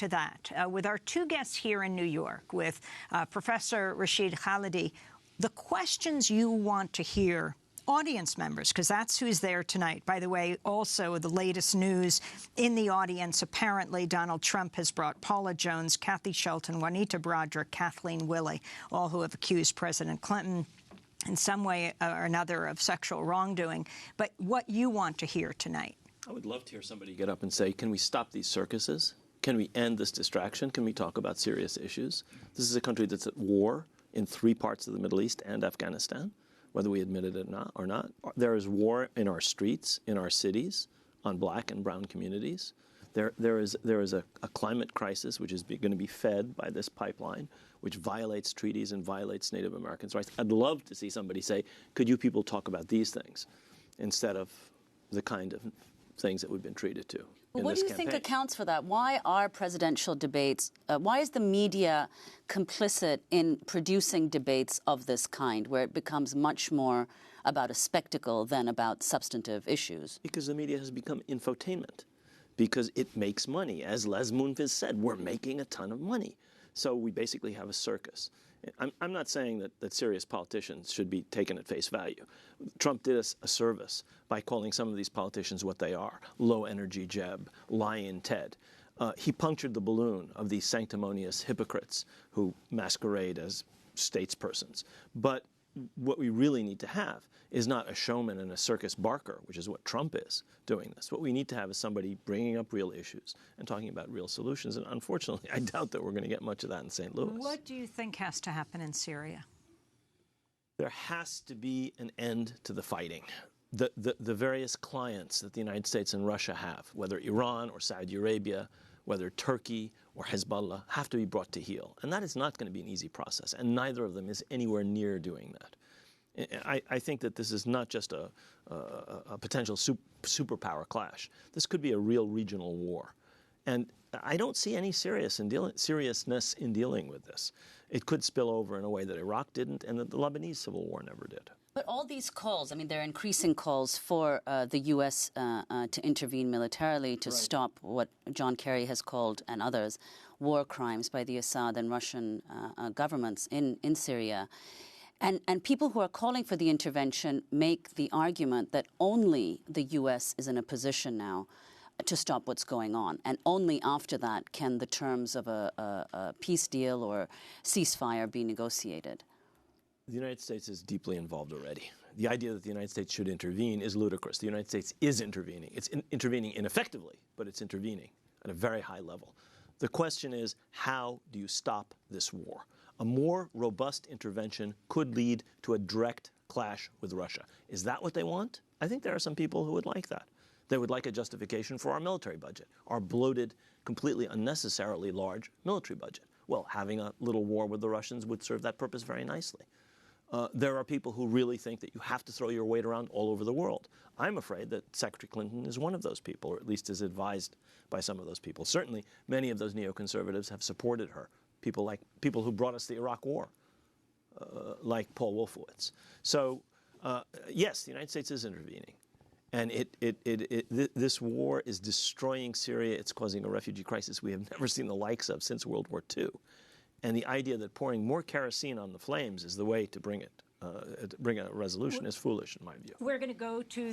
to that. With our two guests here in New York, with Professor Rashid Khalidi, the questions you want to hear, audience members, because that's who's there tonight. By the way, also the latest news in the audience, apparently Donald Trump has brought Paula Jones, Kathy Shelton, Juanita Broderick, Kathleen Willey, all who have accused President Clinton in some way or another of sexual wrongdoing. But what you want to hear tonight? I would love to hear somebody get up and say, can we stop these circuses? Can we end this distraction? Can we talk about serious issues? This is a country that's at war in 3 parts of the Middle East and Afghanistan, whether we admit it or not. There is war in our streets, in our cities, on black and brown communities. There is a climate crisis which is going to be fed by this pipeline, which violates treaties and violates Native Americans' rights. I'd love to see somebody say, could you people talk about these things instead of the kind of things that we've been treated to. Well, what do you think accounts for that? Why are presidential debates, why is the media complicit in producing debates of this kind, where it becomes much more about a spectacle than about substantive issues? Because the media has become infotainment, because it makes money. As Les Moonves said, we're making a ton of money. So we basically have a circus. I'm not saying that serious politicians should be taken at face value. Trump did us a service by calling some of these politicians what they are: low-energy Jeb, Lion Ted. He punctured the balloon of these sanctimonious hypocrites who masquerade as statespersons. But what we really need to have is not a showman and a circus barker, which is what Trump is doing this. What we need to have is somebody bringing up real issues and talking about real solutions. And unfortunately, I doubt that we're going to get much of that in St. Louis. What do you think has to happen in Syria? There has to be an end to the fighting. The various clients that the United States and Russia have, whether Iran or Saudi Arabia, whether Turkey or Hezbollah, have to be brought to heel. And that is not going to be an easy process, and neither of them is anywhere near doing that. I think that this is not just a potential superpower clash. This could be a real regional war. And I don't see any seriousness in dealing with this. It could spill over in a way that Iraq didn't and that the Lebanese civil war never did. But all these calls, I mean, there are increasing calls for the U.S. To intervene militarily to stop what John Kerry has called, and others, war crimes by the Assad and Russian governments in Syria. And people who are calling for the intervention make the argument that only the U.S. is in a position now to stop what's going on. And only after that can the terms of a peace deal or ceasefire be negotiated. The United States is deeply involved already. The idea that the United States should intervene is ludicrous. The United States is intervening. It's intervening ineffectively, but it's intervening at a very high level. The question is, how do you stop this war? A more robust intervention could lead to a direct clash with Russia. Is that what they want? I think there are some people who would like that. They would like a justification for our military budget, our bloated, completely unnecessarily large military budget. Well, having a little war with the Russians would serve that purpose very nicely. There are people who really think that you have to throw your weight around all over the world. I'm afraid that Secretary Clinton is one of those people, or at least is advised by some of those people. Certainly, many of those neoconservatives have supported her. People who brought us the Iraq War, like Paul Wolfowitz. So, yes, the United States is intervening. And this war is destroying Syria. It's causing a refugee crisis we have never seen the likes of since World War II. And the idea that pouring more kerosene on the flames is the way to bring a resolution is foolish, in my view. We're going to go to